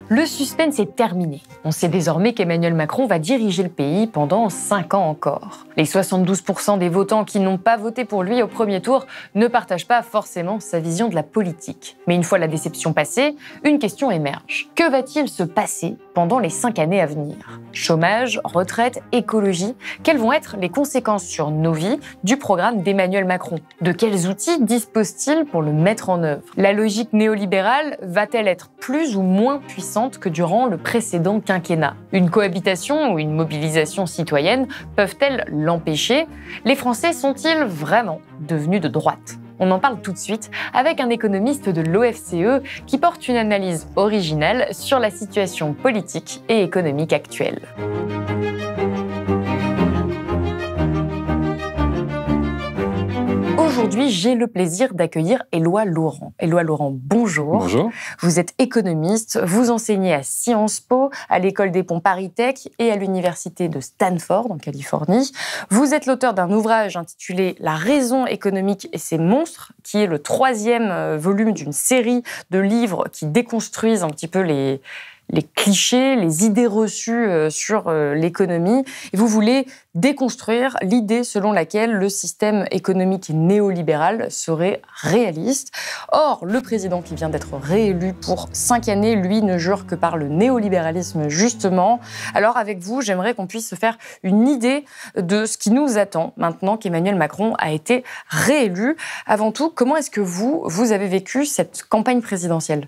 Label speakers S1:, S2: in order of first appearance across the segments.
S1: Le suspense est terminé. On sait désormais qu'Emmanuel Macron va diriger le pays pendant 5 ans encore. Les 72% des votants qui n'ont pas voté pour lui au premier tour ne partagent pas forcément sa vision de la politique. Mais une fois la déception passée, une question émerge. Que va-t-il se passer pendant les 5 années à venir ? Chômage, retraite, écologie, quelles vont être les conséquences sur nos vies du programme d'Emmanuel Macron ? De quels outils dispose-t-il pour le mettre en œuvre ? La logique néolibérale va-t-elle être plus ou moins puissante que durant le précédent quinquennat ? Une cohabitation ou une mobilisation citoyenne peuvent-elles l'empêcher ? Les Français sont-ils vraiment devenus de droite ? On en parle tout de suite avec un économiste de l'OFCE qui porte une analyse originale sur la situation politique et économique actuelle. Aujourd'hui, j'ai le plaisir d'accueillir Éloi Laurent. Éloi Laurent, bonjour.
S2: Bonjour.
S1: Vous êtes économiste, vous enseignez à Sciences Po, à l'École des Ponts Paris Tech et à l'Université de Stanford, en Californie. Vous êtes l'auteur d'un ouvrage intitulé « La raison économique et ses monstres », qui est le 3e volume d'une série de livres qui déconstruisent un petit peu les clichés, les idées reçues sur l'économie. Et vous voulez déconstruire l'idée selon laquelle le système économique néolibéral serait réaliste. Or, le président qui vient d'être réélu pour 5 années, lui, ne jure que par le néolibéralisme, justement. Alors, avec vous, j'aimerais qu'on puisse se faire une idée de ce qui nous attend maintenant qu'Emmanuel Macron a été réélu. Avant tout, comment est-ce que vous avez vécu cette campagne présidentielle ?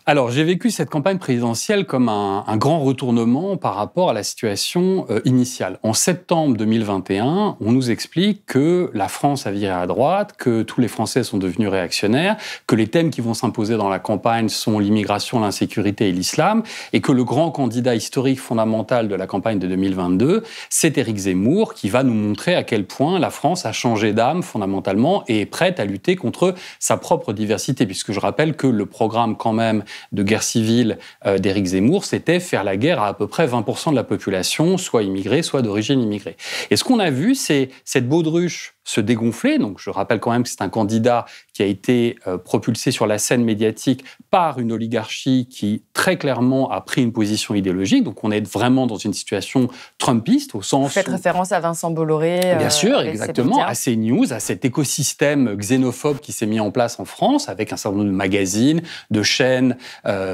S2: Alors, j'ai vécu cette campagne présidentielle comme un grand retournement par rapport à la situation initiale. En septembre 2021, on nous explique que la France a viré à droite, que tous les Français sont devenus réactionnaires, que les thèmes qui vont s'imposer dans la campagne sont l'immigration, l'insécurité et l'islam, et que le grand candidat historique fondamental de la campagne de 2022, c'est Éric Zemmour, qui va nous montrer à quel point la France a changé d'âme fondamentalement et est prête à lutter contre sa propre diversité, puisque je rappelle que le programme quand même de guerre civile d'Éric Zemmour, c'était faire la guerre à peu près 20% de la population, soit immigrée, soit d'origine immigrée. Et ce qu'on a vu, c'est cette baudruche se dégonfler. Donc, je rappelle quand même que c'est un candidat qui a été propulsé sur la scène médiatique par une oligarchie qui, très clairement, a pris une position idéologique. Donc, on est vraiment dans une situation trumpiste, au sens...
S1: Vous faites référence à Vincent Bolloré.
S2: Bien sûr, exactement, à CNews, à cet écosystème xénophobe qui s'est mis en place en France, avec un certain nombre de magazines, de chaînes,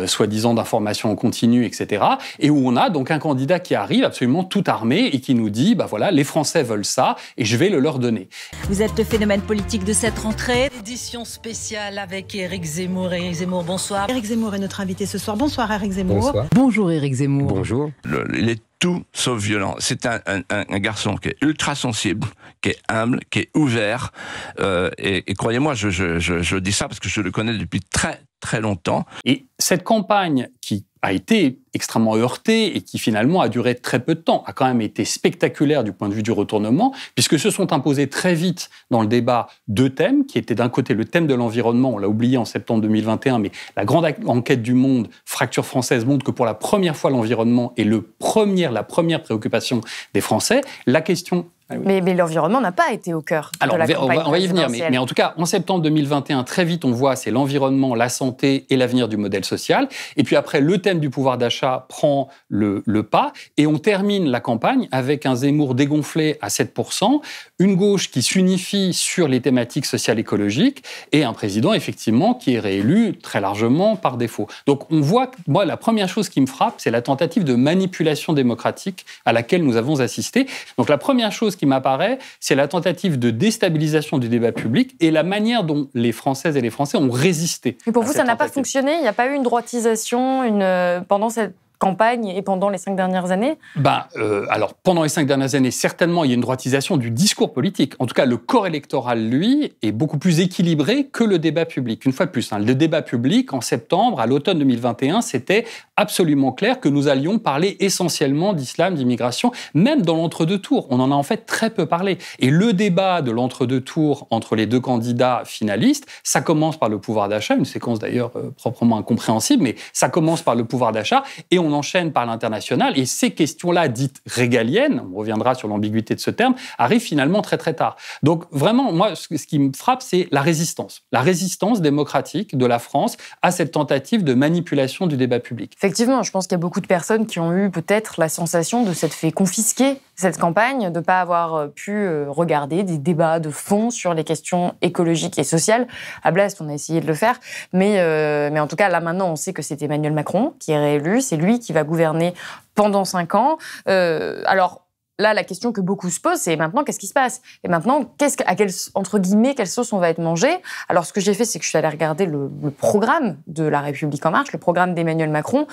S2: soi-disant d'information en continu, etc. Et où on a donc un candidat qui arrive absolument tout armé et qui nous dit, bah voilà, les Français veulent ça et je vais le leur donner.
S3: Vous êtes le phénomène politique de cette rentrée. Édition spéciale avec Éric Zemmour. Éric Zemmour, bonsoir.
S4: Éric Zemmour est notre invité ce soir. Bonsoir Éric Zemmour.
S5: Bonsoir.
S6: Bonjour Éric Zemmour.
S5: Bonjour.
S7: Il est tout sauf violent. C'est un garçon qui est ultra sensible, qui est humble, qui est ouvert. Et croyez-moi, je dis ça parce que je le connais depuis très très longtemps.
S2: Et cette campagne qui a été extrêmement heurtée et qui finalement a duré très peu de temps, a quand même été spectaculaire du point de vue du retournement, puisque se sont imposés très vite dans le débat 2 thèmes, qui étaient d'un côté le thème de l'environnement, on l'a oublié en septembre 2021, mais la grande enquête du Monde, Fracture française, montre que pour la première fois l'environnement est la première préoccupation des Français. La question...
S1: Mais l'environnement n'a pas été au cœur de la campagne
S2: on va y venir, mais en tout cas, en septembre 2021, très vite, on voit, c'est l'environnement, la santé et l'avenir du modèle social. Et puis après, le thème du pouvoir d'achat prend le pas. Et on termine la campagne avec un Zemmour dégonflé à 7%, une gauche qui s'unifie sur les thématiques sociales écologiques et un président, effectivement, qui est réélu très largement par défaut. Donc on voit, moi, la première chose qui me frappe, c'est la tentative de manipulation démocratique à laquelle nous avons assisté. Donc la première chose qui m'apparaît, c'est la tentative de déstabilisation du débat public et la manière dont les Françaises et les Français ont résisté.
S1: Mais pour vous, ça n'a pas fonctionné ? Il n'y a pas eu une droitisation pendant cette campagne et pendant les 5 dernières années ?
S2: Alors, pendant les 5 dernières années, certainement, il y a une droitisation du discours politique. En tout cas, le corps électoral, lui, est beaucoup plus équilibré que le débat public. Une fois de plus, le débat public, en septembre, à l'automne 2021, c'était absolument clair que nous allions parler essentiellement d'islam, d'immigration, même dans l'entre-deux tours. On en a en fait très peu parlé. Et le débat de l'entre-deux tours entre les 2 candidats finalistes, ça commence par le pouvoir d'achat, une séquence d'ailleurs proprement incompréhensible, mais ça commence par le pouvoir d'achat et on enchaîne par l'international. Et ces questions-là, dites régaliennes, on reviendra sur l'ambiguïté de ce terme, arrivent finalement très très tard. Donc vraiment, moi, ce qui me frappe, c'est la résistance démocratique de la France à cette tentative de manipulation du débat public.
S1: Effectivement, je pense qu'il y a beaucoup de personnes qui ont eu peut-être la sensation de s'être fait confisquer cette campagne, de ne pas avoir pu regarder des débats de fond sur les questions écologiques et sociales. À Brest, on a essayé de le faire, mais en tout cas, là maintenant, on sait que c'est Emmanuel Macron qui est réélu, c'est lui qui va gouverner pendant 5 ans. Alors, là, la question que beaucoup se posent, c'est maintenant, qu'est-ce qui se passe ? Et maintenant, entre guillemets, quelle sauce on va être mangé ? Alors, ce que j'ai fait, c'est que je suis allée regarder le programme de La République En Marche, le programme d'Emmanuel Macron,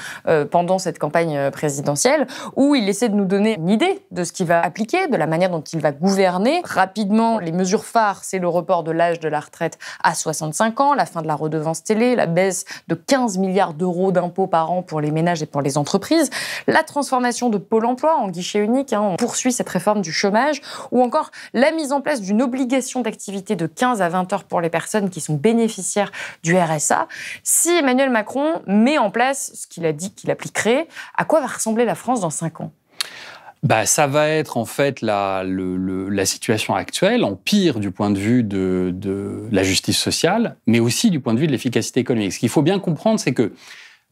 S1: pendant cette campagne présidentielle, où il essaie de nous donner une idée de ce qu'il va appliquer, de la manière dont il va gouverner. Rapidement, les mesures phares, c'est le report de l'âge de la retraite à 65 ans, la fin de la redevance télé, la baisse de 15 milliards d'euros d'impôts par an pour les ménages et pour les entreprises, la transformation de Pôle emploi en guichet unique, on poursuit cette réforme du chômage, ou encore la mise en place d'une obligation d'activité de 15 à 20 heures pour les personnes qui sont bénéficiaires du RSA. Si Emmanuel Macron met en place ce qu'il a dit qu'il appliquerait, à quoi va ressembler la France dans 5 ans ?
S2: Ça va être en fait la situation actuelle, en pire du point de vue de la justice sociale, mais aussi du point de vue de l'efficacité économique. Ce qu'il faut bien comprendre, c'est que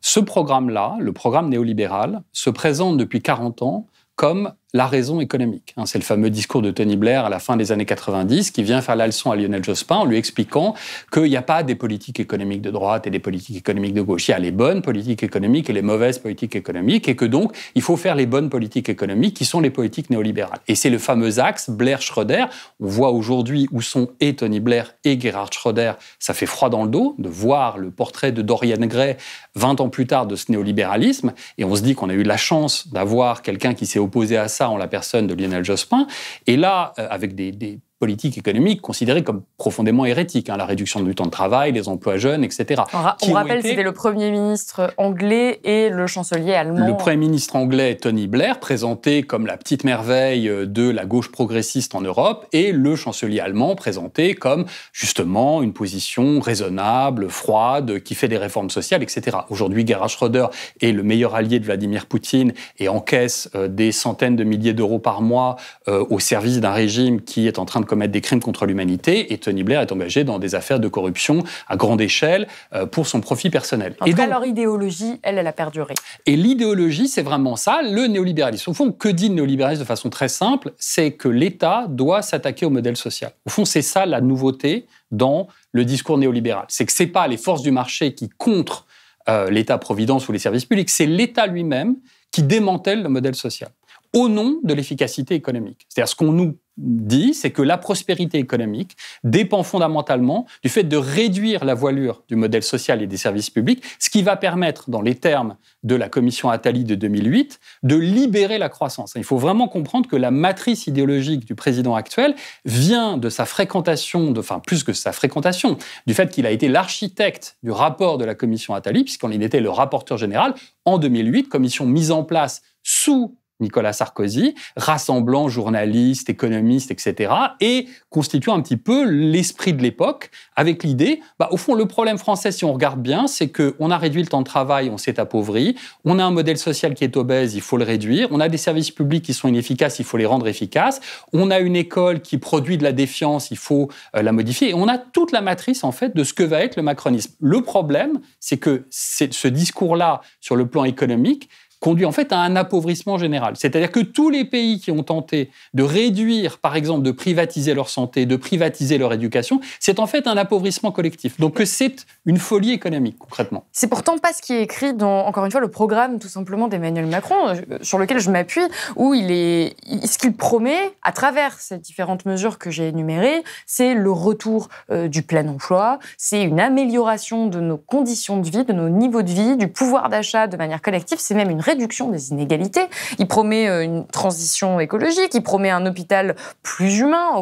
S2: ce programme-là, le programme néolibéral, se présente depuis 40 ans comme la raison économique. C'est le fameux discours de Tony Blair à la fin des années 90 qui vient faire la leçon à Lionel Jospin en lui expliquant qu'il n'y a pas des politiques économiques de droite et des politiques économiques de gauche. Il y a les bonnes politiques économiques et les mauvaises politiques économiques et que donc il faut faire les bonnes politiques économiques qui sont les politiques néolibérales. Et c'est le fameux axe Blair-Schröder. On voit aujourd'hui où sont et Tony Blair et Gerhard Schröder. Ça fait froid dans le dos de voir le portrait de Dorian Gray 20 ans plus tard de ce néolibéralisme. Et on se dit qu'on a eu de la chance d'avoir quelqu'un qui s'est opposé à ça en la personne de Lionel Jospin, et là, avec des politiques économiques considérées comme profondément hérétiques, la réduction du temps de travail, les emplois jeunes, etc.
S1: On rappelle, c'était le Premier ministre anglais et le chancelier allemand.
S2: Le Premier ministre anglais, Tony Blair, présenté comme la petite merveille de la gauche progressiste en Europe, et le chancelier allemand, présenté comme justement une position raisonnable, froide, qui fait des réformes sociales, etc. Aujourd'hui, Gerhard Schröder est le meilleur allié de Vladimir Poutine et encaisse des centaines de milliers d'euros par mois au service d'un régime qui est en train de commettre des crimes contre l'humanité, et Tony Blair est engagé dans des affaires de corruption à grande échelle pour son profit personnel.
S1: En tout cas, leur idéologie, elle a perduré.
S2: Et l'idéologie, c'est vraiment ça, le néolibéralisme. Au fond, que dit le néolibéralisme de façon très simple ? C'est que l'État doit s'attaquer au modèle social. Au fond, c'est ça la nouveauté dans le discours néolibéral. C'est que ce n'est pas les forces du marché qui contrent l'État-providence ou les services publics, c'est l'État lui-même qui démantèle le modèle social au nom de l'efficacité économique. C'est-à-dire, ce qu'on nous dit, c'est que la prospérité économique dépend fondamentalement du fait de réduire la voilure du modèle social et des services publics, ce qui va permettre, dans les termes de la commission Attali de 2008, de libérer la croissance. Il faut vraiment comprendre que la matrice idéologique du président actuel vient de sa fréquentation, plus que sa fréquentation, du fait qu'il a été l'architecte du rapport de la commission Attali, puisqu'on était le rapporteur général en 2008, commission mise en place sous Nicolas Sarkozy, rassemblant journalistes, économistes, etc., et constituant un petit peu l'esprit de l'époque, avec l'idée, au fond, le problème français, si on regarde bien, c'est qu'on a réduit le temps de travail, on s'est appauvri, on a un modèle social qui est obèse, il faut le réduire, on a des services publics qui sont inefficaces, il faut les rendre efficaces, on a une école qui produit de la défiance, il faut la modifier, et on a toute la matrice, en fait, de ce que va être le macronisme. Le problème, c'est que ce discours-là, sur le plan économique, conduit en fait à un appauvrissement général. C'est-à-dire que tous les pays qui ont tenté de réduire, par exemple, de privatiser leur santé, de privatiser leur éducation, c'est en fait un appauvrissement collectif. Donc c'est une folie économique, concrètement.
S1: C'est pourtant pas ce qui est écrit dans, encore une fois, le programme tout simplement d'Emmanuel Macron, sur lequel je m'appuie, où ce qu'il promet, à travers ces différentes mesures que j'ai énumérées, c'est le retour du plein emploi, c'est une amélioration de nos conditions de vie, de nos niveaux de vie, du pouvoir d'achat de manière collective, c'est même une réduction des inégalités. Il promet une transition écologique, il promet un hôpital plus humain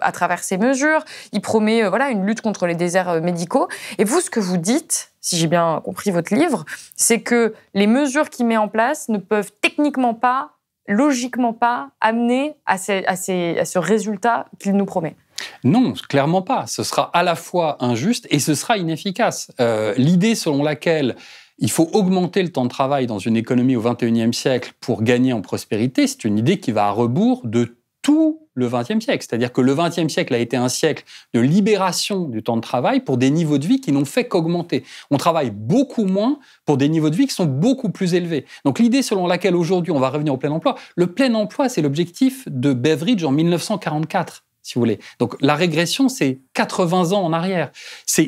S1: à travers ces mesures, il promet une lutte contre les déserts médicaux. Et vous, ce que vous dites, si j'ai bien compris votre livre, c'est que les mesures qu'il met en place ne peuvent techniquement pas, logiquement pas, amener à ce résultat qu'il nous promet.
S2: Non, clairement pas. Ce sera à la fois injuste et ce sera inefficace. L'idée selon laquelle il faut augmenter le temps de travail dans une économie au XXIe siècle pour gagner en prospérité, c'est une idée qui va à rebours de tout le XXe siècle. C'est-à-dire que le XXe siècle a été un siècle de libération du temps de travail pour des niveaux de vie qui n'ont fait qu'augmenter. On travaille beaucoup moins pour des niveaux de vie qui sont beaucoup plus élevés. Donc l'idée selon laquelle aujourd'hui on va revenir au plein emploi, le plein emploi c'est l'objectif de Beveridge en 1944. Si vous voulez. Donc la régression, c'est 80 ans en arrière.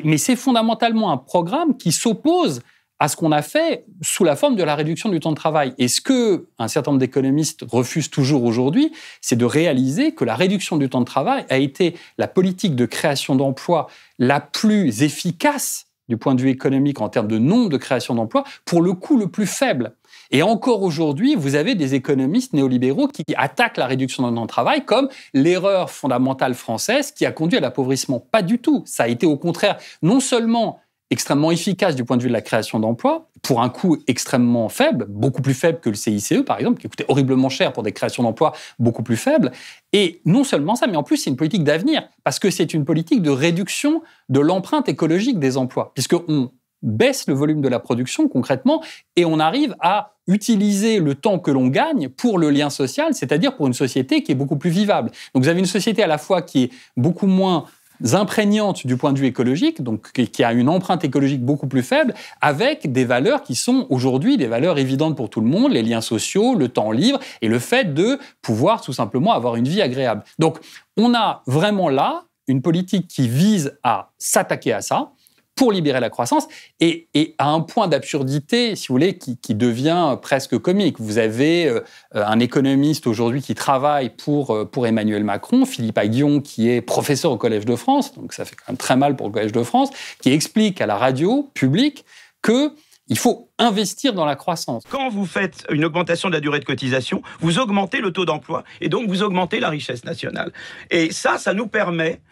S2: Mais c'est fondamentalement un programme qui s'oppose à ce qu'on a fait sous la forme de la réduction du temps de travail. Et ce que un certain nombre d'économistes refusent toujours aujourd'hui, c'est de réaliser que la réduction du temps de travail a été la politique de création d'emplois la plus efficace du point de vue économique en termes de nombre de création d'emplois, pour le coût le plus faible. Et encore aujourd'hui, vous avez des économistes néolibéraux qui attaquent la réduction du temps de travail comme l'erreur fondamentale française qui a conduit à l'appauvrissement. Pas du tout. Ça a été au contraire non seulement extrêmement efficace du point de vue de la création d'emplois, pour un coût extrêmement faible, beaucoup plus faible que le CICE, par exemple, qui coûtait horriblement cher pour des créations d'emplois beaucoup plus faibles. Et non seulement ça, mais en plus, c'est une politique d'avenir, parce que c'est une politique de réduction de l'empreinte écologique des emplois, puisqu'on baisse le volume de la production concrètement et on arrive à utiliser le temps que l'on gagne pour le lien social, c'est-à-dire pour une société qui est beaucoup plus vivable. Donc vous avez une société à la fois qui est beaucoup moins imprégnante du point de vue écologique, donc qui a une empreinte écologique beaucoup plus faible, avec des valeurs qui sont aujourd'hui des valeurs évidentes pour tout le monde, les liens sociaux, le temps libre et le fait de pouvoir tout simplement avoir une vie agréable. Donc on a vraiment là une politique qui vise à s'attaquer à ça, pour libérer la croissance, et à un point d'absurdité, si vous voulez, qui devient presque comique. Vous avez un économiste aujourd'hui qui travaille pour Emmanuel Macron, Philippe Aghion, qui est professeur au Collège de France, donc ça fait quand même très mal pour le Collège de France, qui explique à la radio publique qu'il faut investir dans la croissance.
S5: Quand vous faites une augmentation de la durée de cotisation, vous augmentez le taux d'emploi et donc vous augmentez la richesse nationale. Et ça nous permet...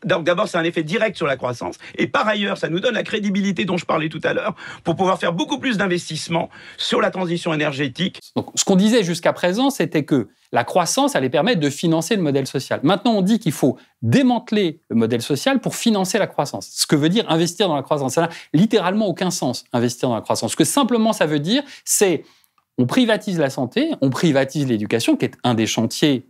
S5: Donc d'abord, c'est un effet direct sur la croissance. Et par ailleurs, ça nous donne la crédibilité dont je parlais tout à l'heure pour pouvoir faire beaucoup plus d'investissements sur la transition énergétique.
S2: Donc, ce qu'on disait jusqu'à présent, c'était que la croissance allait permettre de financer le modèle social. Maintenant, on dit qu'il faut démanteler le modèle social pour financer la croissance. Ce que veut dire investir dans la croissance. Ça n'a littéralement aucun sens, investir dans la croissance. Ce que simplement ça veut dire, c'est on privatise la santé, on privatise l'éducation, qui est un des chantiers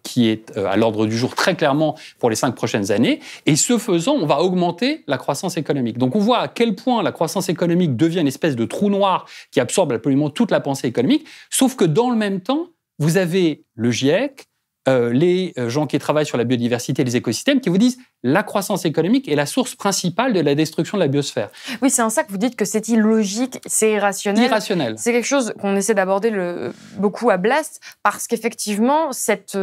S2: qui est à l'ordre du jour très clairement pour les 5 prochaines années. Et ce faisant, on va augmenter la croissance économique. Donc on voit à quel point la croissance économique devient une espèce de trou noir qui absorbe absolument toute la pensée économique, sauf que dans le même temps, vous avez le GIEC, les gens qui travaillent sur la biodiversité et les écosystèmes qui vous disent la croissance économique est la source principale de la destruction de la biosphère.
S1: Oui, c'est en ça que vous dites que c'est illogique, c'est irrationnel.
S2: Irrationnel.
S1: C'est quelque chose qu'on essaie d'aborder beaucoup à Blast, parce qu'effectivement, cette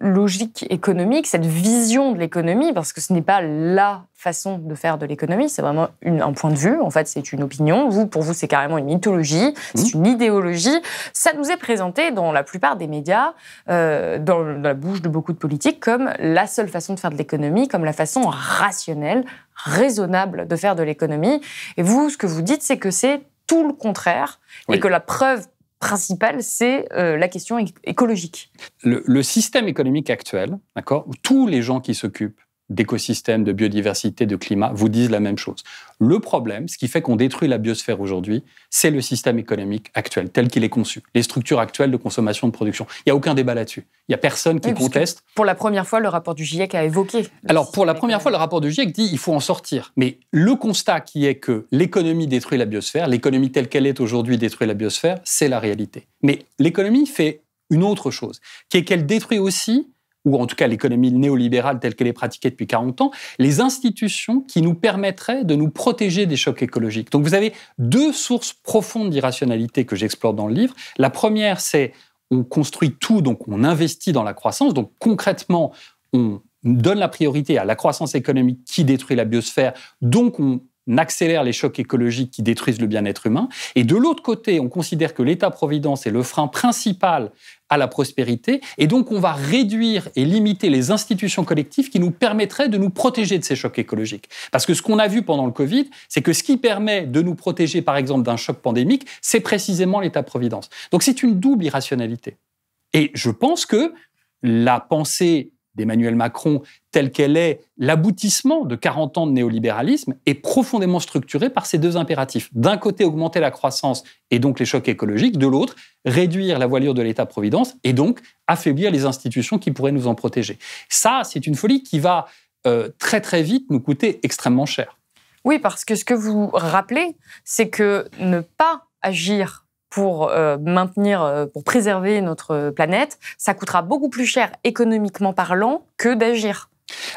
S1: logique économique, cette vision de l'économie, parce que ce n'est pas la façon de faire de l'économie, c'est vraiment un point de vue, en fait, c'est une opinion. Pour vous, c'est carrément une mythologie, c'est une idéologie. Ça nous est présenté dans la plupart des médias, dans la bouche de beaucoup de politiques, comme la seule façon de faire de l'économie, comme la façon rationnelle, raisonnable de faire de l'économie. Et vous, ce que vous dites, c'est que c'est tout le contraire, et que la preuve principale, c'est la question écologique.
S2: Le système économique actuel, d'accord, tous les gens qui s'occupent d'écosystèmes, de biodiversité, de climat, vous disent la même chose. Le problème, ce qui fait qu'on détruit la biosphère aujourd'hui, c'est le système économique actuel, tel qu'il est conçu, les structures actuelles de consommation, de production. Il n'y a aucun débat là-dessus. Il n'y a personne qui conteste.
S1: Pour la première fois, le rapport du GIEC a évoqué.
S2: Alors, pour la première fois, le rapport du GIEC dit qu'il faut en sortir. Mais le constat qui est que l'économie détruit la biosphère, l'économie telle qu'elle est aujourd'hui détruit la biosphère, c'est la réalité. Mais l'économie fait une autre chose, qui est qu'elle détruit aussi, ou en tout cas l'économie néolibérale telle qu'elle est pratiquée depuis 40 ans, les institutions qui nous permettraient de nous protéger des chocs écologiques. Donc vous avez 2 sources profondes d'irrationalité que j'explore dans le livre. La première, c'est on construit tout, donc on investit dans la croissance. Donc concrètement, on donne la priorité à la croissance économique qui détruit la biosphère, donc on accélère les chocs écologiques qui détruisent le bien-être humain. Et de l'autre côté, on considère que l'État-providence est le frein principal à la prospérité, et donc on va réduire et limiter les institutions collectives qui nous permettraient de nous protéger de ces chocs écologiques. Parce que ce qu'on a vu pendant le Covid, c'est que ce qui permet de nous protéger, par exemple, d'un choc pandémique, c'est précisément l'État-providence. Donc c'est une double irrationalité. Et je pense que la pensée d'Emmanuel Macron, telle qu'elle est l'aboutissement de 40 ans de néolibéralisme, est profondément structurée par ces deux impératifs. D'un côté, augmenter la croissance et donc les chocs écologiques. De l'autre, réduire la voilure de l'État-providence et donc affaiblir les institutions qui pourraient nous en protéger. Ça, c'est une folie qui va très très vite nous coûter extrêmement cher.
S1: Oui, parce que ce que vous rappelez, c'est que ne pas agir pour pour préserver notre planète, ça coûtera beaucoup plus cher économiquement parlant que d'agir.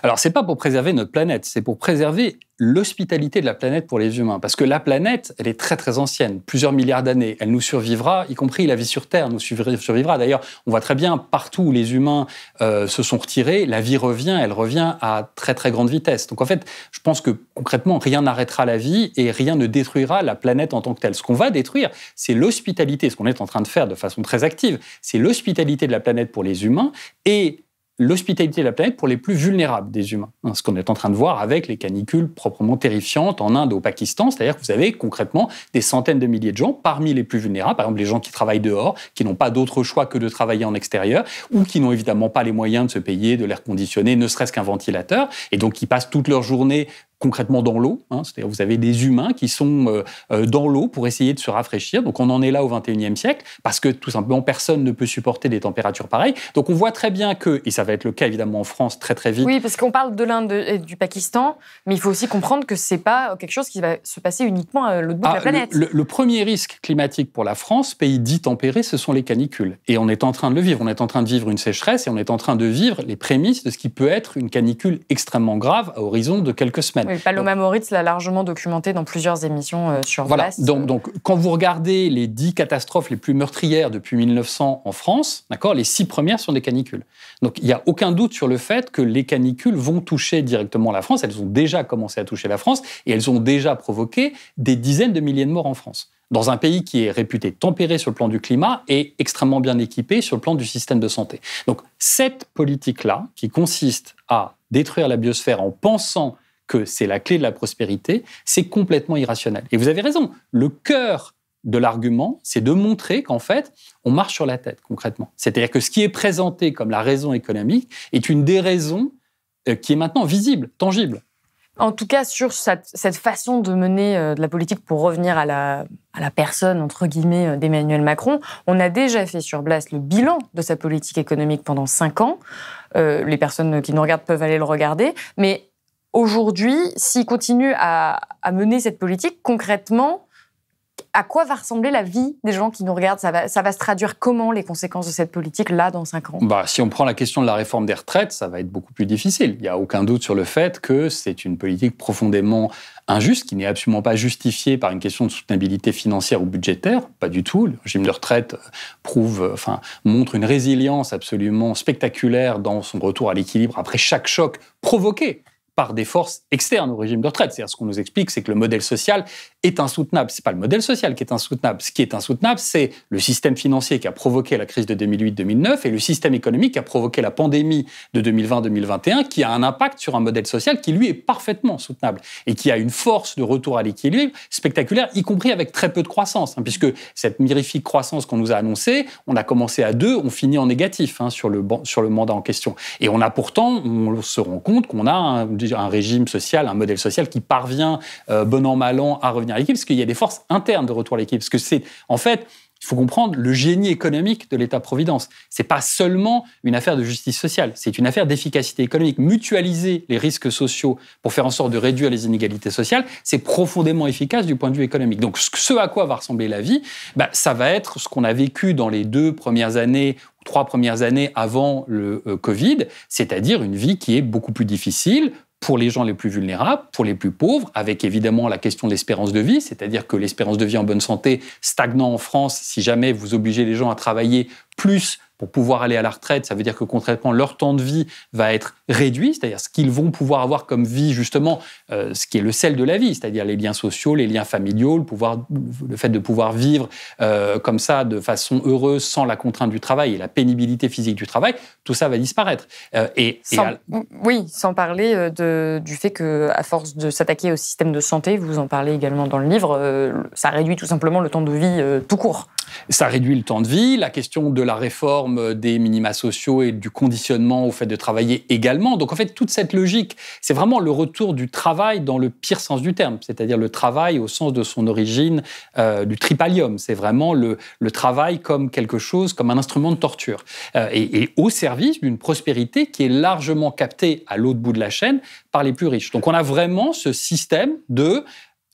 S2: Alors, c'est pas pour préserver notre planète, c'est pour préserver l'hospitalité de la planète pour les humains. Parce que la planète, elle est très très ancienne, plusieurs milliards d'années. Elle nous survivra, y compris la vie sur Terre nous survivra. D'ailleurs, on voit très bien, partout où les humains se sont retirés, la vie revient, elle revient à très très grande vitesse. Donc en fait, je pense que concrètement, rien n'arrêtera la vie et rien ne détruira la planète en tant que telle. Ce qu'on va détruire, c'est l'hospitalité, ce qu'on est en train de faire de façon très active, c'est l'hospitalité de la planète pour les humains et l'hospitalité de la planète pour les plus vulnérables des humains. Ce qu'on est en train de voir avec les canicules proprement terrifiantes en Inde, au Pakistan, c'est-à-dire que vous avez concrètement des centaines de milliers de gens parmi les plus vulnérables, par exemple les gens qui travaillent dehors, qui n'ont pas d'autre choix que de travailler en extérieur, ou qui n'ont évidemment pas les moyens de se payer de l'air conditionné, ne serait-ce qu'un ventilateur, et donc qui passent toute leur journée concrètement dans l'eau, c'est-à-dire vous avez des humains qui sont dans l'eau pour essayer de se rafraîchir. Donc on en est là au XXIe siècle, parce que tout simplement personne ne peut supporter des températures pareilles. Donc on voit très bien que, et ça va être le cas évidemment en France très très vite.
S1: Oui, parce qu'on parle de l'Inde et du Pakistan, mais il faut aussi comprendre que c'est pas quelque chose qui va se passer uniquement à l'autre bout de la planète.
S2: Le premier risque climatique pour la France, pays dit tempéré, ce sont les canicules. Et on est en train de le vivre. On est en train de vivre une sécheresse et on est en train de vivre les prémices de ce qui peut être une canicule extrêmement grave à horizon de quelques semaines.
S1: Oui, Paloma Moritz l'a largement documenté dans plusieurs émissions sur Blast.
S2: Donc, quand vous regardez les 10 catastrophes les plus meurtrières depuis 1900 en France, d'accord, les 6 premières sont des canicules. Donc, il n'y a aucun doute sur le fait que les canicules vont toucher directement la France. Elles ont déjà commencé à toucher la France et elles ont déjà provoqué des dizaines de milliers de morts en France. Dans un pays qui est réputé tempéré sur le plan du climat et extrêmement bien équipé sur le plan du système de santé. Donc, cette politique-là, qui consiste à détruire la biosphère en pensant que c'est la clé de la prospérité, c'est complètement irrationnel. Et vous avez raison, le cœur de l'argument, c'est de montrer qu'en fait, on marche sur la tête, concrètement. C'est-à-dire que ce qui est présenté comme la raison économique est une des raisons qui est maintenant visible, tangible.
S1: En tout cas, sur cette façon de mener de la politique pour revenir à la personne, entre guillemets, d'Emmanuel Macron, on a déjà fait sur Blast le bilan de sa politique économique pendant 5 ans. Les personnes qui nous regardent peuvent aller le regarder, mais aujourd'hui, s'il continue à mener cette politique, concrètement, à quoi va ressembler la vie des gens qui nous regardent ? Ça va se traduire comment, les conséquences de cette politique, là, dans 5 ans ?
S2: Si on prend la question de la réforme des retraites, ça va être beaucoup plus difficile. Il n'y a aucun doute sur le fait que c'est une politique profondément injuste, qui n'est absolument pas justifiée par une question de soutenabilité financière ou budgétaire, pas du tout. Le régime de retraite montre une résilience absolument spectaculaire dans son retour à l'équilibre après chaque choc provoqué par des forces externes au régime de retraite. C'est-à-dire, ce qu'on nous explique, c'est que le modèle social est insoutenable. C'est pas le modèle social qui est insoutenable. Ce qui est insoutenable, c'est le système financier qui a provoqué la crise de 2008-2009 et le système économique qui a provoqué la pandémie de 2020-2021, qui a un impact sur un modèle social qui, lui, est parfaitement soutenable et qui a une force de retour à l'équilibre spectaculaire, y compris avec très peu de croissance, puisque cette mirifique croissance qu'on nous a annoncée, on a commencé à 2, on finit en négatif sur le mandat en question. Et on se rend compte qu'on a un régime social, un modèle social qui parvient, bon an, mal an, à revenir à l'équilibre, parce qu'il y a des forces internes de retour à l'équilibre. Parce que c'est, en fait, il faut comprendre le génie économique de l'État-providence. C'est pas seulement une affaire de justice sociale, c'est une affaire d'efficacité économique. Mutualiser les risques sociaux pour faire en sorte de réduire les inégalités sociales, c'est profondément efficace du point de vue économique. Donc, ce à quoi va ressembler la vie, ça va être ce qu'on a vécu dans les 2 premières années, 3 premières années avant le Covid, c'est-à-dire une vie qui est beaucoup plus difficile pour les gens les plus vulnérables, pour les plus pauvres, avec évidemment la question de l'espérance de vie, c'est-à-dire que l'espérance de vie en bonne santé, stagnant en France, si jamais vous obligez les gens à travailler plus pour pouvoir aller à la retraite, ça veut dire que concrètement, leur temps de vie va être réduit, c'est-à-dire ce qu'ils vont pouvoir avoir comme vie, justement, ce qui est le sel de la vie, c'est-à-dire les liens sociaux, les liens familiaux, le fait de pouvoir vivre comme ça, de façon heureuse, sans la contrainte du travail et la pénibilité physique du travail, tout ça va disparaître.
S1: Sans parler du fait qu'à force de s'attaquer au système de santé, vous en parlez également dans le livre, ça réduit tout simplement le temps de vie tout court.
S2: Ça réduit le temps de vie, la question de la réforme des minima sociaux et du conditionnement au fait de travailler également. Donc en fait, toute cette logique, c'est vraiment le retour du travail dans le pire sens du terme, c'est-à-dire le travail au sens de son origine du tripalium. C'est vraiment le travail comme quelque chose, comme un instrument de torture. Et au service d'une prospérité qui est largement captée à l'autre bout de la chaîne par les plus riches. Donc on a vraiment ce système de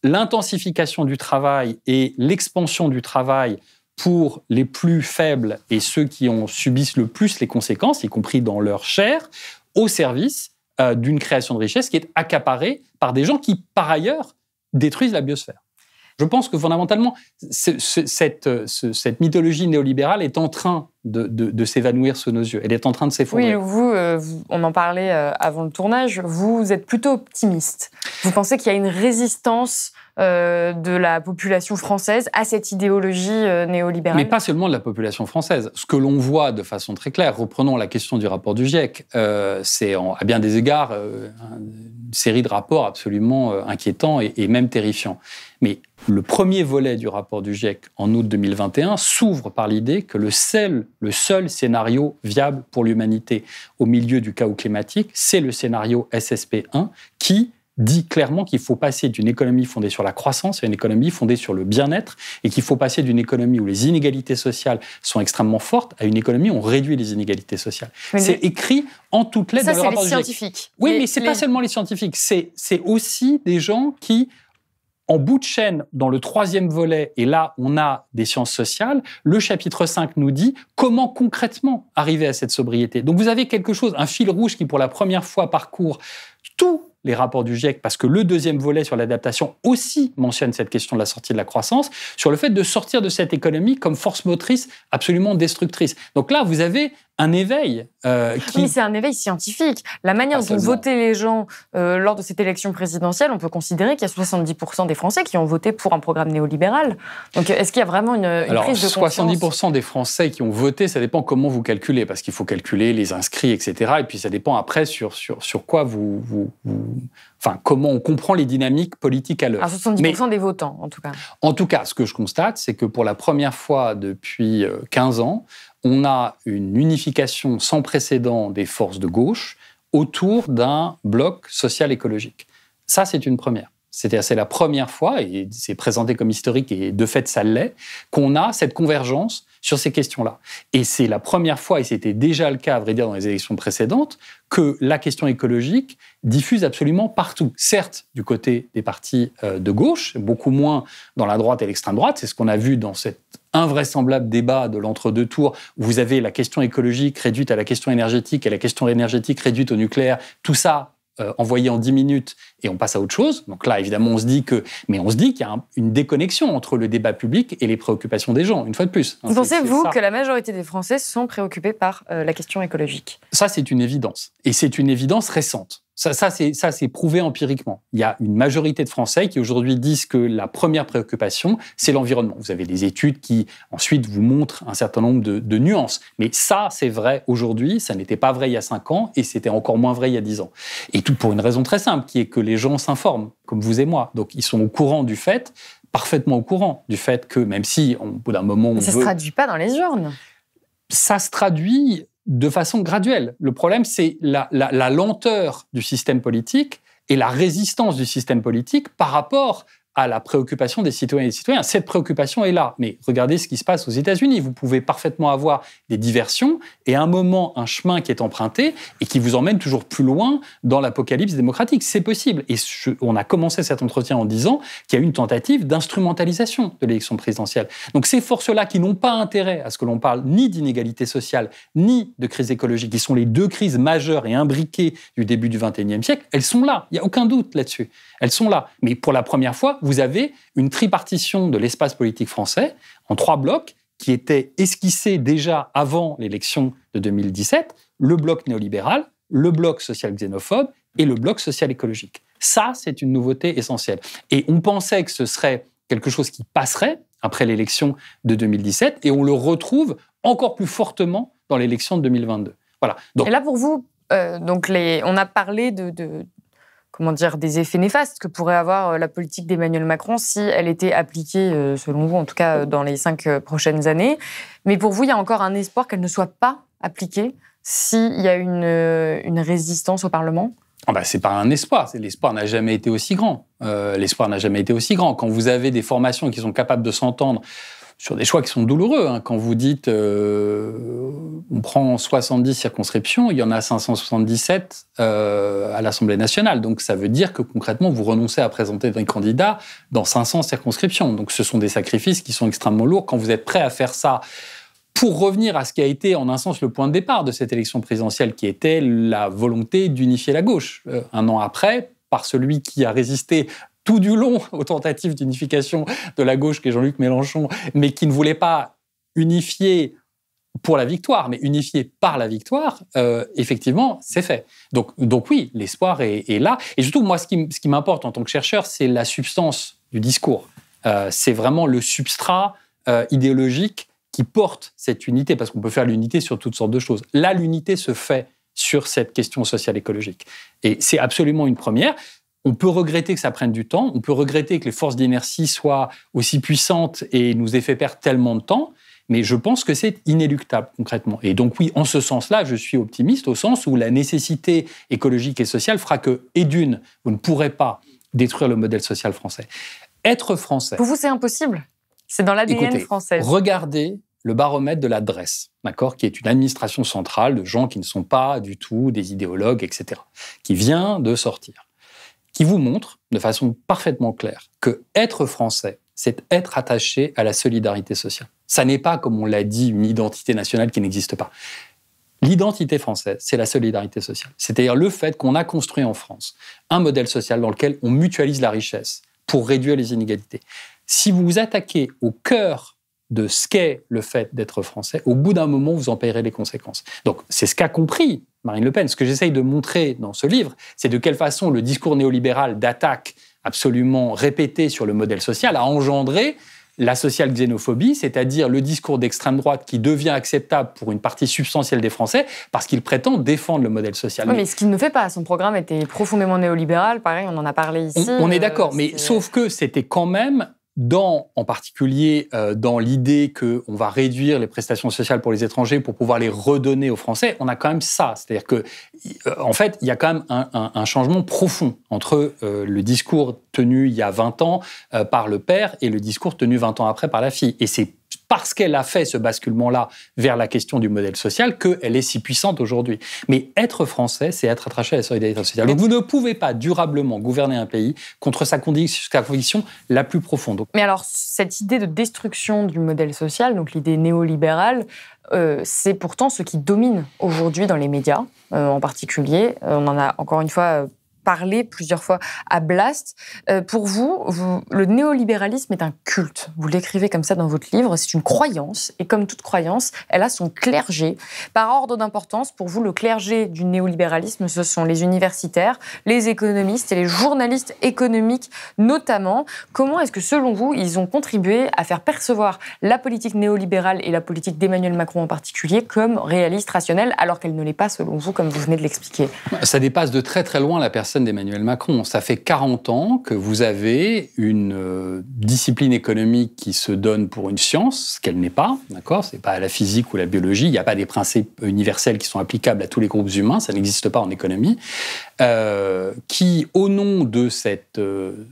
S2: l'intensification du travail et l'expansion du travail pour les plus faibles et ceux qui en subissent le plus les conséquences, y compris dans leur chair, au service d'une création de richesse qui est accaparée par des gens qui, par ailleurs, détruisent la biosphère. Je pense que fondamentalement, cette mythologie néolibérale est en train de s'évanouir sous nos yeux. Elle est en train de s'effondrer.
S1: Oui, vous, on en parlait avant le tournage, vous êtes plutôt optimiste. Vous pensez qu'il y a une résistance de la population française à cette idéologie néolibérale? Mais
S2: pas seulement de la population française. Ce que l'on voit de façon très claire, reprenons la question du rapport du GIEC, c'est à bien des égards une série de rapports absolument inquiétants et même terrifiants. Mais le premier volet du rapport du GIEC en août 2021 s'ouvre par l'idée que le seul scénario viable pour l'humanité au milieu du chaos climatique, c'est le scénario SSP1 qui dit clairement qu'il faut passer d'une économie fondée sur la croissance à une économie fondée sur le bien-être et qu'il faut passer d'une économie où les inégalités sociales sont extrêmement fortes à une économie où on réduit les inégalités sociales. C'est écrit en toutes lettres dans le rapport du GIEC. Ça, c'est les scientifiques. Oui, mais c'est pas seulement les scientifiques, c'est aussi des gens qui, en bout de chaîne, dans le troisième volet, et là, on a des sciences sociales, le chapitre 5 nous dit comment concrètement arriver à cette sobriété. Donc vous avez quelque chose, un fil rouge qui, pour la première fois, parcourt tous les rapports du GIEC, parce que le deuxième volet sur l'adaptation aussi mentionne cette question de la sortie de la croissance, sur le fait de sortir de cette économie comme force motrice absolument destructrice. Donc là, vous avez un éveil qui...
S1: Oui, c'est un éveil scientifique. La manière dont votaient les gens lors de cette élection présidentielle, on peut considérer qu'il y a 70% des Français qui ont voté pour un programme néolibéral. Donc est-ce qu'il y a vraiment une prise de conscience?
S2: 70% des Français qui ont voté, ça dépend comment vous calculez, parce qu'il faut calculer les inscrits, etc. Et puis ça dépend après sur quoi enfin, comment on comprend les dynamiques politiques à l'heure.
S1: 70% des votants, en tout cas.
S2: En tout cas, ce que je constate, c'est que pour la première fois depuis 15 ans, on a une unification sans précédent des forces de gauche autour d'un bloc social-écologique. Ça, c'est une première. C'est la première fois, et c'est présenté comme historique, et de fait, ça l'est, qu'on a cette convergence sur ces questions-là. Et c'est la première fois, et c'était déjà le cas, à vrai dire, dans les élections précédentes, que la question écologique diffuse absolument partout. Certes, du côté des partis de gauche, beaucoup moins dans la droite et l'extrême droite. C'est ce qu'on a vu dans cet invraisemblable débat de l'entre-deux tours, où vous avez la question écologique réduite à la question énergétique et la question énergétique réduite au nucléaire. Tout ça envoyé en 10 minutes et on passe à autre chose. Donc là, évidemment, on se dit qu'il y a une déconnexion entre le débat public et les préoccupations des gens, une fois de plus.
S1: Vous pensez-vous que la majorité des Français sont préoccupés par la question écologique?
S2: Ça, c'est une évidence. Et c'est une évidence récente. Ça, c'est prouvé empiriquement. Il y a une majorité de Français qui aujourd'hui disent que la première préoccupation, c'est l'environnement. Vous avez des études qui ensuite vous montrent un certain nombre de nuances. Mais ça, c'est vrai aujourd'hui, ça n'était pas vrai il y a 5 ans et c'était encore moins vrai il y a 10 ans. Et tout pour une raison très simple, qui est que les gens s'informent, comme vous et moi. Donc ils sont au courant du fait, parfaitement au courant du fait que même si, au bout d'un moment,
S1: ça ne se traduit pas dans les urnes.
S2: Ça se traduit de façon graduelle. Le problème, c'est la lenteur du système politique et la résistance du système politique par rapport à la préoccupation des citoyennes et des citoyens. Cette préoccupation est là. Mais regardez ce qui se passe aux États-Unis. Vous pouvez parfaitement avoir des diversions et à un moment, un chemin qui est emprunté et qui vous emmène toujours plus loin dans l'apocalypse démocratique. C'est possible. Et on a commencé cet entretien en disant qu'il y a eu une tentative d'instrumentalisation de l'élection présidentielle. Donc ces forces-là qui n'ont pas intérêt à ce que l'on parle ni d'inégalité sociale, ni de crise écologique, qui sont les deux crises majeures et imbriquées du début du XXIe siècle, elles sont là. Il n'y a aucun doute là-dessus. Elles sont là. Mais pour la première fois, vous avez une tripartition de l'espace politique français en 3 blocs qui étaient esquissés déjà avant l'élection de 2017, le bloc néolibéral, le bloc social-xénophobe et le bloc social-écologique. Ça, c'est une nouveauté essentielle. Et on pensait que ce serait quelque chose qui passerait après l'élection de 2017 et on le retrouve encore plus fortement dans l'élection de 2022. Voilà.
S1: Donc, et là, pour vous, on a parlé des effets néfastes que pourrait avoir la politique d'Emmanuel Macron si elle était appliquée, selon vous, en tout cas dans les 5 prochaines années. Mais pour vous, il y a encore un espoir qu'elle ne soit pas appliquée s'il y a une résistance au Parlement ?
S2: C'est pas un espoir. L'espoir n'a jamais été aussi grand. Quand vous avez des formations qui sont capables de s'entendre sur des choix qui sont douloureux. Quand vous dites on prend 70 circonscriptions, il y en a 577 à l'Assemblée nationale. Donc ça veut dire que concrètement, vous renoncez à présenter des candidats dans 500 circonscriptions. Donc ce sont des sacrifices qui sont extrêmement lourds. Quand vous êtes prêt à faire ça pour revenir à ce qui a été en un sens le point de départ de cette élection présidentielle, qui était la volonté d'unifier la gauche. Un an après, par celui qui a résisté tout du long aux tentatives d'unification de la gauche, qui est Jean-Luc Mélenchon, mais qui ne voulait pas unifier pour la victoire, mais unifier par la victoire, effectivement, c'est fait. Donc oui, l'espoir est là. Et surtout, moi, ce qui m'importe en tant que chercheur, c'est la substance du discours. C'est vraiment le substrat idéologique qui porte cette unité, parce qu'on peut faire l'unité sur toutes sortes de choses. Là, l'unité se fait sur cette question sociale écologique. Et c'est absolument une première. On peut regretter que ça prenne du temps, on peut regretter que les forces d'inertie soient aussi puissantes et nous aient fait perdre tellement de temps, mais je pense que c'est inéluctable concrètement. Et donc oui, en ce sens-là, je suis optimiste au sens où la nécessité écologique et sociale fera que, et d'une, vous ne pourrez pas détruire le modèle social français. Être français...
S1: Pour vous, c'est impossible ? C'est dans l'ADN français.
S2: Regardez le baromètre de la DREES, d'accord, qui est une administration centrale de gens qui ne sont pas du tout des idéologues, etc., qui vient de sortir, qui vous montre de façon parfaitement claire que être français, c'est être attaché à la solidarité sociale. Ça n'est pas, comme on l'a dit, une identité nationale qui n'existe pas. L'identité française, c'est la solidarité sociale. C'est-à-dire le fait qu'on a construit en France un modèle social dans lequel on mutualise la richesse pour réduire les inégalités. Si vous vous attaquez au cœur de ce qu'est le fait d'être français, au bout d'un moment, vous en payerez les conséquences. Donc, c'est ce qu'a compris Marine Le Pen. Ce que j'essaye de montrer dans ce livre, c'est de quelle façon le discours néolibéral d'attaque absolument répété sur le modèle social a engendré la social xénophobie, c'est-à-dire le discours d'extrême droite qui devient acceptable pour une partie substantielle des Français parce qu'il prétend défendre le modèle social.
S1: Oui, mais ce qu'il ne fait pas, son programme était profondément néolibéral, pareil, on en a parlé ici.
S2: On est d'accord, mais sauf que c'était quand même... en particulier dans l'idée qu'on va réduire les prestations sociales pour les étrangers pour pouvoir les redonner aux Français, on a quand même ça. C'est-à-dire que, en fait, il y a quand même un changement profond entre le discours tenu il y a 20 ans par le père et le discours tenu 20 ans après par la fille. Et c'est parce qu'elle a fait ce basculement-là vers la question du modèle social qu'elle est si puissante aujourd'hui. Mais être français, c'est être attaché à la solidarité sociale. Donc vous ne pouvez pas durablement gouverner un pays contre sa conviction la plus profonde.
S1: Mais alors, cette idée de destruction du modèle social, donc l'idée néolibérale, c'est pourtant ce qui domine aujourd'hui dans les médias, en particulier. On en a encore une fois parlé plusieurs fois à Blast. Pour vous, le néolibéralisme est un culte. Vous l'écrivez comme ça dans votre livre. C'est une croyance. Et comme toute croyance, elle a son clergé. Par ordre d'importance, pour vous, le clergé du néolibéralisme, ce sont les universitaires, les économistes et les journalistes économiques notamment. Comment est-ce que, selon vous, ils ont contribué à faire percevoir la politique néolibérale et la politique d'Emmanuel Macron en particulier comme réaliste, rationnelle, alors qu'elle ne l'est pas, selon vous, comme vous venez de l'expliquer ?
S2: Ça dépasse de très très loin la personne d'Emmanuel Macron. Ça fait 40 ans que vous avez une discipline économique qui se donne pour une science, ce qu'elle n'est pas, d'accord ? C'est pas la physique ou la biologie, il n'y a pas des principes universels qui sont applicables à tous les groupes humains, ça n'existe pas en économie, qui, au nom de cette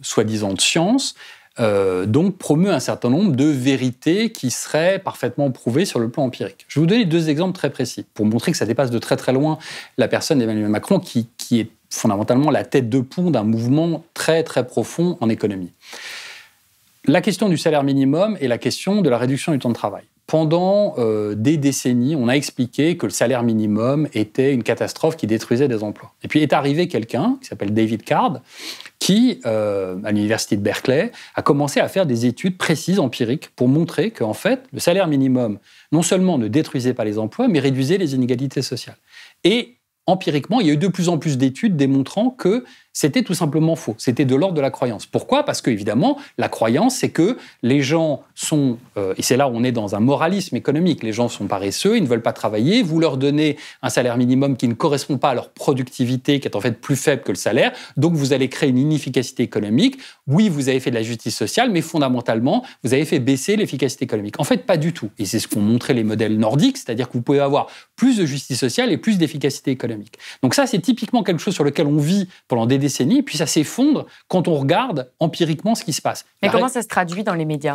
S2: soi-disant science, donc promeut un certain nombre de vérités qui seraient parfaitement prouvées sur le plan empirique. Je vais vous donner 2 exemples très précis pour montrer que ça dépasse de très très loin la personne d'Emmanuel Macron qui est fondamentalement la tête de pont d'un mouvement très très profond en économie. La question du salaire minimum et la question de la réduction du temps de travail. Pendant des décennies, on a expliqué que le salaire minimum était une catastrophe qui détruisait des emplois. Et puis est arrivé quelqu'un qui s'appelle David Card, qui, à l'université de Berkeley, a commencé à faire des études précises, empiriques, pour montrer qu'en fait, le salaire minimum, non seulement ne détruisait pas les emplois, mais réduisait les inégalités sociales. Et empiriquement, il y a eu de plus en plus d'études démontrant que c'était tout simplement faux. C'était de l'ordre de la croyance. Pourquoi ? Parce que, évidemment, la croyance, c'est que les gens sont... et c'est là où on est dans un moralisme économique. Les gens sont paresseux, ils ne veulent pas travailler. Vous leur donnez un salaire minimum qui ne correspond pas à leur productivité, qui est en fait plus faible que le salaire. Donc, vous allez créer une inefficacité économique. Oui, vous avez fait de la justice sociale, mais fondamentalement, vous avez fait baisser l'efficacité économique. En fait, pas du tout. Et c'est ce qu'ont montré les modèles nordiques, c'est-à-dire que vous pouvez avoir plus de justice sociale et plus d'efficacité économique. Donc ça, c'est typiquement quelque chose sur lequel on vit pendant des décennies, puis ça s'effondre quand on regarde empiriquement ce qui se passe.
S1: Mais comment ça se traduit dans les médias ?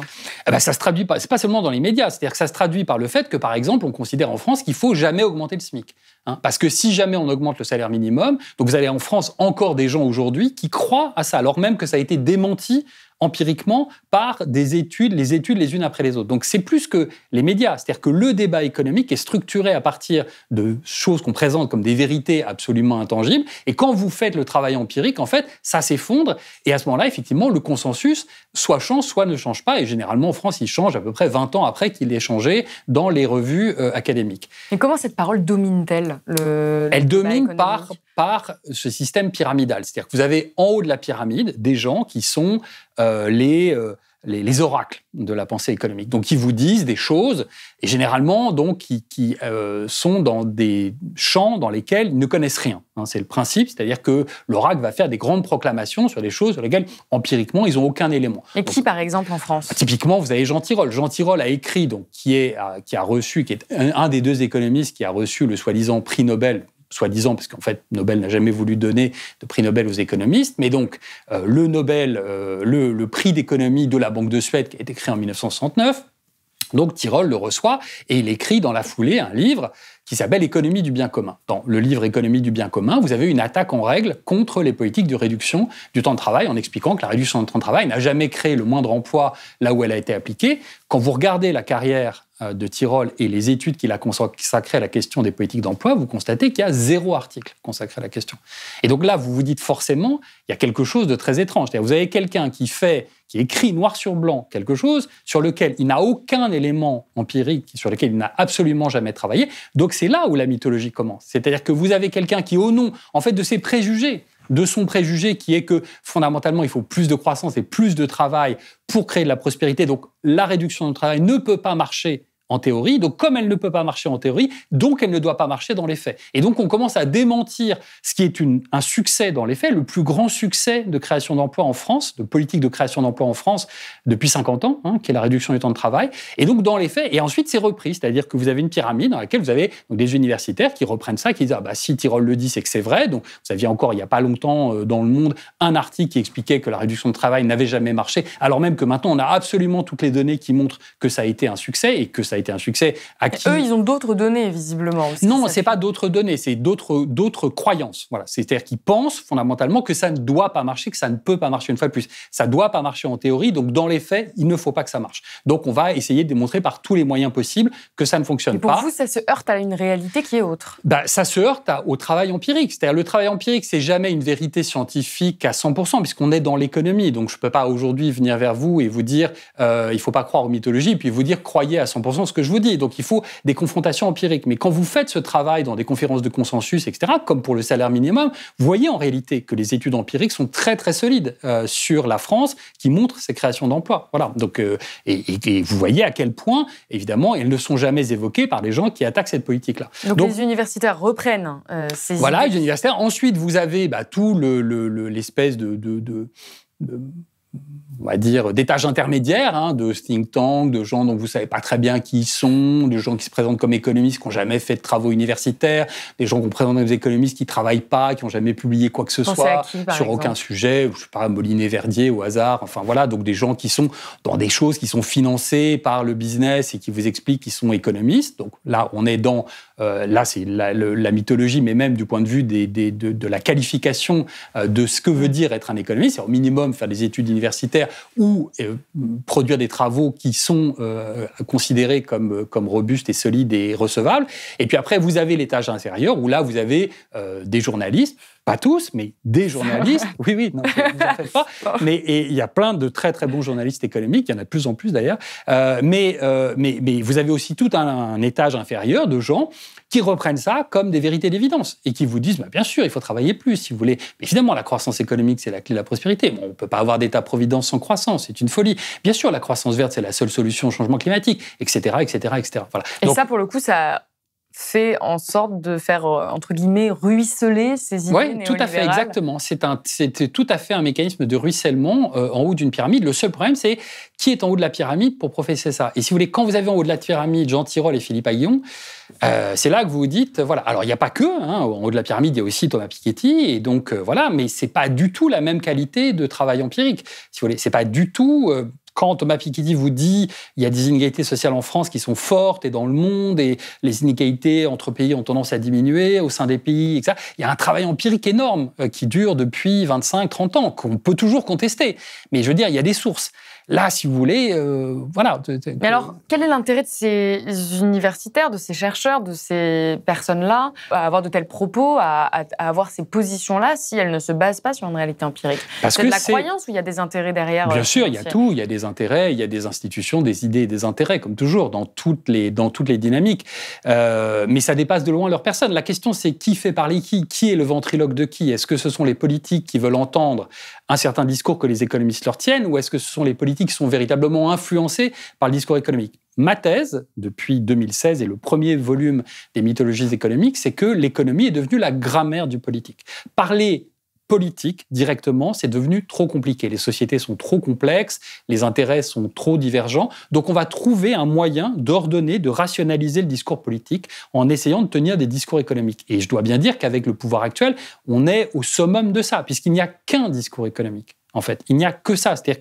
S2: Ça se traduit pas, c'est pas seulement dans les médias, c'est-à-dire que ça se traduit par le fait que, par exemple, on considère en France qu'il faut jamais augmenter le SMIC. Parce que si jamais on augmente le salaire minimum, donc vous avez en France encore des gens aujourd'hui qui croient à ça, alors même que ça a été démenti empiriquement par les études les unes après les autres. Donc c'est plus que les médias, c'est-à-dire que le débat économique est structuré à partir de choses qu'on présente comme des vérités absolument intangibles, et quand vous faites le travail empirique, en fait, ça s'effondre, et à ce moment-là, effectivement, le consensus soit change, soit ne change pas, et généralement en France, il change à peu près 20 ans après qu'il ait changé dans les revues académiques.
S1: Et comment cette parole domine-t-elle
S2: Elle domine par ce système pyramidal. C'est-à-dire que vous avez en haut de la pyramide des gens qui sont les oracles de la pensée économique. Donc, qui vous disent des choses, et généralement, donc, qui sont dans des champs dans lesquels ils ne connaissent rien. C'est le principe, c'est-à-dire que l'oracle va faire des grandes proclamations sur des choses sur lesquelles, empiriquement, ils n'ont aucun élément.
S1: Et qui, par exemple, en France ?
S2: Typiquement, vous avez Jean Tirole. Jean Tirole a écrit, donc, qui est un des deux économistes qui a reçu le soi-disant prix Nobel, soi-disant, parce qu'en fait, Nobel n'a jamais voulu donner de prix Nobel aux économistes, mais donc le Nobel, le prix d'économie de la Banque de Suède, qui a été créé en 1969, donc Tirole le reçoit, et il écrit dans la foulée un livre qui s'appelle « Économie du bien commun ». Dans le livre « Économie du bien commun », vous avez une attaque en règle contre les politiques de réduction du temps de travail, en expliquant que la réduction du temps de travail n'a jamais créé le moindre emploi là où elle a été appliquée. Quand vous regardez la carrière de Tirole et les études qu'il a consacrées à la question des politiques d'emploi, vous constatez qu'il y a 0 article consacré à la question. Et donc là, vous vous dites forcément, il y a quelque chose de très étrange. C'est-à-dire, vous avez quelqu'un qui écrit noir sur blanc quelque chose sur lequel il n'a aucun élément empirique, sur lequel il n'a absolument jamais travaillé. Donc c'est là où la mythologie commence. C'est-à-dire que vous avez quelqu'un qui, au nom, en fait, de ses préjugés, de son préjugé qui est que, fondamentalement, il faut plus de croissance et plus de travail pour créer de la prospérité. Donc, la réduction du travail ne peut pas marcher en théorie. Donc, comme elle ne peut pas marcher en théorie, donc elle ne doit pas marcher dans les faits. Et donc, on commence à démentir ce qui est un succès dans les faits, le plus grand succès de création d'emplois en France, de politique de création d'emplois en France depuis 50 ans, qui est la réduction du temps de travail. Et donc, dans les faits, et ensuite, c'est repris. C'est-à-dire que vous avez une pyramide dans laquelle vous avez donc, des universitaires qui reprennent ça, qui disent « si Tirole le dit, c'est que c'est vrai ». Donc, vous aviez encore, il n'y a pas longtemps, dans Le Monde, un article qui expliquait que la réduction de travail n'avait jamais marché, alors même que maintenant, on a absolument toutes les données qui montrent que ça a été un succès et que ça a été un succès acquis.
S1: Eux, ils ont d'autres données, visiblement. Aussi,
S2: non, c'est pas d'autres données, c'est d'autres croyances. Voilà. C'est-à-dire qu'ils pensent fondamentalement que ça ne doit pas marcher, que ça ne peut pas marcher une fois de plus. Ça ne doit pas marcher en théorie, donc dans les faits, il ne faut pas que ça marche. Donc on va essayer de démontrer par tous les moyens possibles que ça ne fonctionne pas.
S1: Et pour vous, ça se heurte à une réalité qui est autre.
S2: Ça se heurte au travail empirique. C'est-à-dire le travail empirique, c'est jamais une vérité scientifique à 100%, puisqu'on est dans l'économie. Donc je ne peux pas aujourd'hui venir vers vous et vous dire il ne faut pas croire aux mythologies, puis vous dire croyez à 100% ce que je vous dis. Donc, il faut des confrontations empiriques. Mais quand vous faites ce travail dans des conférences de consensus, etc., comme pour le salaire minimum, vous voyez en réalité que les études empiriques sont très, très solides sur la France qui montrent ces créations d'emplois. Voilà. Donc, et vous voyez à quel point, évidemment, elles ne sont jamais évoquées par les gens qui attaquent cette politique-là.
S1: Donc les universitaires reprennent ces
S2: Voilà,
S1: idées.
S2: les universitaires. Ensuite, vous avez tout l'espèce on va dire, d'étages intermédiaires, de think tanks, de gens dont vous ne savez pas très bien qui ils sont, de gens qui se présentent comme économistes, qui n'ont jamais fait de travaux universitaires, des gens qu'on présente comme des économistes qui ne travaillent pas, qui n'ont jamais publié quoi que ce soit sur aucun sujet, je ne sais pas, Molinet-Verdier au hasard, enfin voilà, donc des gens qui sont dans des choses qui sont financées par le business et qui vous expliquent qu'ils sont économistes. Donc là, on est dans, là c'est la mythologie, mais même du point de vue de la qualification de ce que veut dire être un économiste, c'est au minimum faire des études universitaires ou produire des travaux qui sont considérés comme robustes et solides et recevables. Et puis après, vous avez l'étage inférieur où là, vous avez des journalistes pas tous, mais des journalistes. Oui, non, vous en faites pas. Mais il y a plein de très très bons journalistes économiques. Il y en a de plus en plus d'ailleurs. Mais vous avez aussi tout un étage inférieur de gens qui reprennent ça comme des vérités d'évidence et qui vous disent, bien sûr, il faut travailler plus si vous voulez. Mais évidemment, la croissance économique, c'est la clé de la prospérité. Bon, on ne peut pas avoir d'État-providence sans croissance, c'est une folie. Bien sûr, la croissance verte, c'est la seule solution au changement climatique, etc., etc., etc. Voilà.
S1: Et donc, ça, pour le coup, ça fait en sorte de faire, entre guillemets, ruisseler ces idées néolibérales.
S2: Oui, tout à fait, exactement. C'est tout à fait un mécanisme de ruissellement en haut d'une pyramide. Le seul problème, c'est qui est en haut de la pyramide pour professer ça. Et si vous voulez, quand vous avez en haut de la pyramide Jean Tirole et Philippe Aghion, c'est là que vous vous dites, voilà. Alors, il n'y a pas que, en haut de la pyramide, il y a aussi Thomas Piketty, et donc, voilà, mais c'est pas du tout la même qualité de travail empirique. Si vous voulez, c'est pas du tout... Quand Thomas Piketty vous dit il y a des inégalités sociales en France qui sont fortes et dans le monde, et les inégalités entre pays ont tendance à diminuer au sein des pays, etc., il y a un travail empirique énorme qui dure depuis 25-30 ans, qu'on peut toujours contester. Mais je veux dire, il y a des sources. Là, si vous voulez, voilà.
S1: Mais alors, quel est l'intérêt de ces universitaires, de ces chercheurs, de ces personnes-là, à avoir de tels propos, à avoir ces positions-là, si elles ne se basent pas sur une réalité empirique?
S2: Parce
S1: c'est de la croyance ou il y a des intérêts derrière?
S2: Bien sûr, il y a tout. Il y a des intérêts, il y a des institutions, des idées et des intérêts, comme toujours, dans toutes les dynamiques. Mais ça dépasse de loin leur personne. La question, c'est qui fait parler qui? Qui est le ventriloque de qui? Est-ce que ce sont les politiques qui veulent entendre un certain discours que les économistes leur tiennent, ou est-ce que ce sont les politiques qui sont véritablement influencés par le discours économique? Ma thèse, depuis 2016 et le premier volume des mythologies économiques, c'est que l'économie est devenue la grammaire du politique. Parler politique directement, c'est devenu trop compliqué. Les sociétés sont trop complexes, les intérêts sont trop divergents. Donc on va trouver un moyen d'ordonner, de rationaliser le discours politique en essayant de tenir des discours économiques. Et je dois bien dire qu'avec le pouvoir actuel, on est au summum de ça, puisqu'il n'y a qu'un discours économique. En fait, il n'y a que ça. C'est-à-dire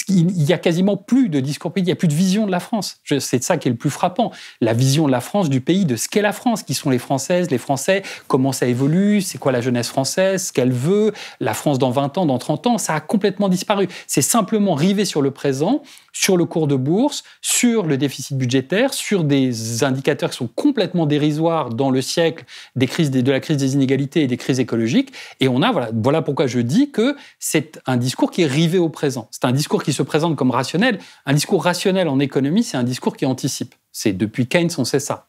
S2: qu'il n'y a quasiment plus de discours politique, il n'y a plus de vision de la France. C'est ça qui est le plus frappant. La vision de la France, du pays, de ce qu'est la France, qui sont les Françaises, les Français, comment ça évolue, c'est quoi la jeunesse française, ce qu'elle veut, la France dans 20 ans, dans 30 ans, ça a complètement disparu. C'est simplement rivé sur le présent, sur le cours de bourse, sur le déficit budgétaire, sur des indicateurs qui sont complètement dérisoires dans le siècle de la crise des inégalités et des crises écologiques. Et on a, voilà pourquoi je dis que c'est un discours qui est rivé au présent. C'est un discours qui se présente comme rationnel. Un discours rationnel en économie, c'est un discours qui anticipe. C'est depuis Keynes, on sait ça.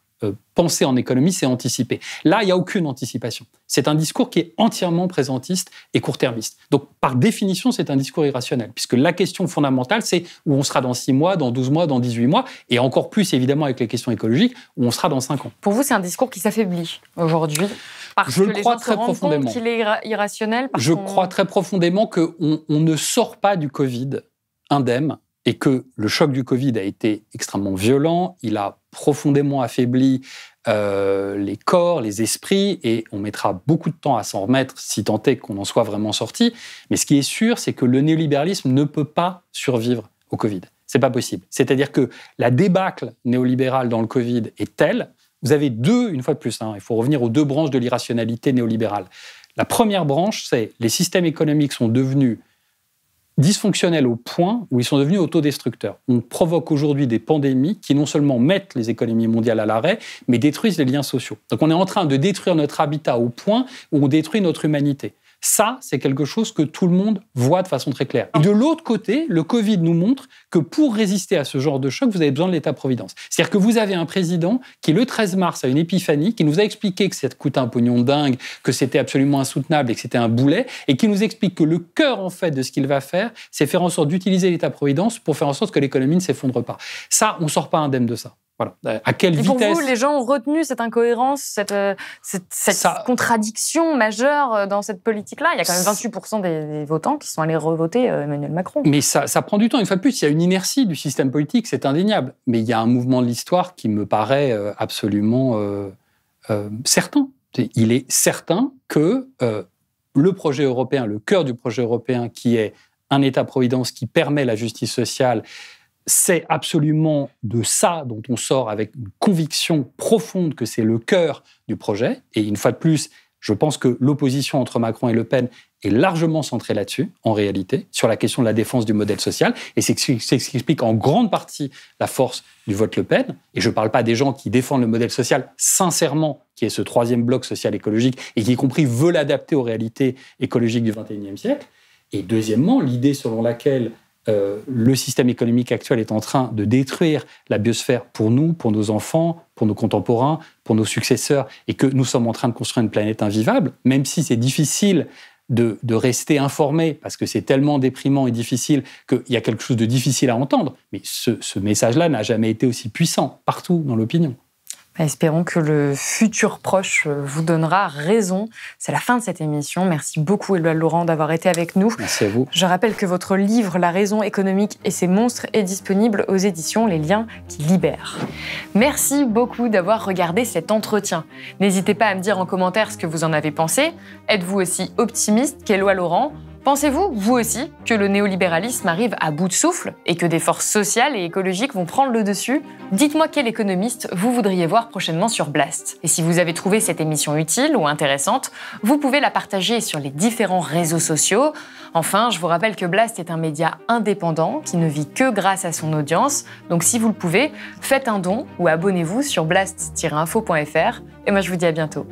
S2: Penser en économie, c'est anticiper. Là, il n'y a aucune anticipation. C'est un discours qui est entièrement présentiste et court-termiste. Donc, par définition, c'est un discours irrationnel, puisque la question fondamentale, c'est où on sera dans 6 mois, dans 12 mois, dans 18 mois, et encore plus, évidemment, avec les questions écologiques, où on sera dans 5 ans.
S1: Pour vous, c'est un discours qui s'affaiblit aujourd'hui? Parce que les gens se rendent compte qu'il est irrationnel?
S2: Je crois très profondément qu'on ne sort pas du Covid indemne, et que le choc du Covid a été extrêmement violent, il a profondément affaibli les corps, les esprits, et on mettra beaucoup de temps à s'en remettre, si tant est qu'on en soit vraiment sorti. Mais ce qui est sûr, c'est que le néolibéralisme ne peut pas survivre au Covid. C'est pas possible. C'est-à-dire que la débâcle néolibérale dans le Covid est telle, vous avez une fois de plus, il faut revenir aux 2 branches de l'irrationalité néolibérale. La première branche, c'est les systèmes économiques sont devenus dysfonctionnels au point où ils sont devenus autodestructeurs. On provoque aujourd'hui des pandémies qui non seulement mettent les économies mondiales à l'arrêt, mais détruisent les liens sociaux. Donc on est en train de détruire notre habitat au point où on détruit notre humanité. Ça, c'est quelque chose que tout le monde voit de façon très claire. Et de l'autre côté, le Covid nous montre que pour résister à ce genre de choc, vous avez besoin de l'État-providence. C'est-à-dire que vous avez un président qui, le 13 mars, a une épiphanie, qui nous a expliqué que ça coûtait un pognon dingue, que c'était absolument insoutenable et que c'était un boulet, et qui nous explique que le cœur, en fait, de ce qu'il va faire, c'est faire en sorte d'utiliser l'État-providence pour faire en sorte que l'économie ne s'effondre pas. Ça, on ne sort pas indemne de ça. Voilà. À quelle vitesse...
S1: Et pour vous, les gens ont retenu cette incohérence, cette contradiction majeure dans cette politique-là? Il y a quand même 28% des votants qui sont allés revoter Emmanuel Macron.
S2: Mais ça prend du temps. Une fois de plus, il y a une inertie du système politique, c'est indéniable. Mais il y a un mouvement de l'histoire qui me paraît absolument certain. Il est certain que le projet européen, le cœur du projet européen, qui est un État-providence qui permet la justice sociale, c'est absolument de ça dont on sort avec une conviction profonde que c'est le cœur du projet. Et une fois de plus, je pense que l'opposition entre Macron et Le Pen est largement centrée là-dessus, en réalité, sur la question de la défense du modèle social. Et c'est ce qui explique en grande partie la force du vote Le Pen. Et je ne parle pas des gens qui défendent le modèle social sincèrement qui est ce troisième bloc social-écologique et qui, y compris, veut l'adapter aux réalités écologiques du XXIe siècle. Et deuxièmement, l'idée selon laquelle le système économique actuel est en train de détruire la biosphère pour nous, pour nos enfants, pour nos contemporains, pour nos successeurs, et que nous sommes en train de construire une planète invivable, même si c'est difficile de rester informé, parce que c'est tellement déprimant et difficile qu'il y a quelque chose de difficile à entendre. Mais ce message-là n'a jamais été aussi puissant partout dans l'opinion.
S1: Espérons que le futur proche vous donnera raison. C'est la fin de cette émission. Merci beaucoup, Éloi Laurent, d'avoir été avec nous.
S2: Merci à vous.
S1: Je rappelle que votre livre « La raison économique et ses monstres » est disponible aux éditions Les Liens qui libèrent. Merci beaucoup d'avoir regardé cet entretien. N'hésitez pas à me dire en commentaire ce que vous en avez pensé. Êtes-vous aussi optimiste qu'Éloi Laurent ? Pensez-vous, vous aussi, que le néolibéralisme arrive à bout de souffle et que des forces sociales et écologiques vont prendre le dessus ? Dites-moi quel économiste vous voudriez voir prochainement sur Blast. Et si vous avez trouvé cette émission utile ou intéressante, vous pouvez la partager sur les différents réseaux sociaux. Enfin, je vous rappelle que Blast est un média indépendant qui ne vit que grâce à son audience. Donc si vous le pouvez, faites un don ou abonnez-vous sur blast-info.fr. Et moi je vous dis à bientôt.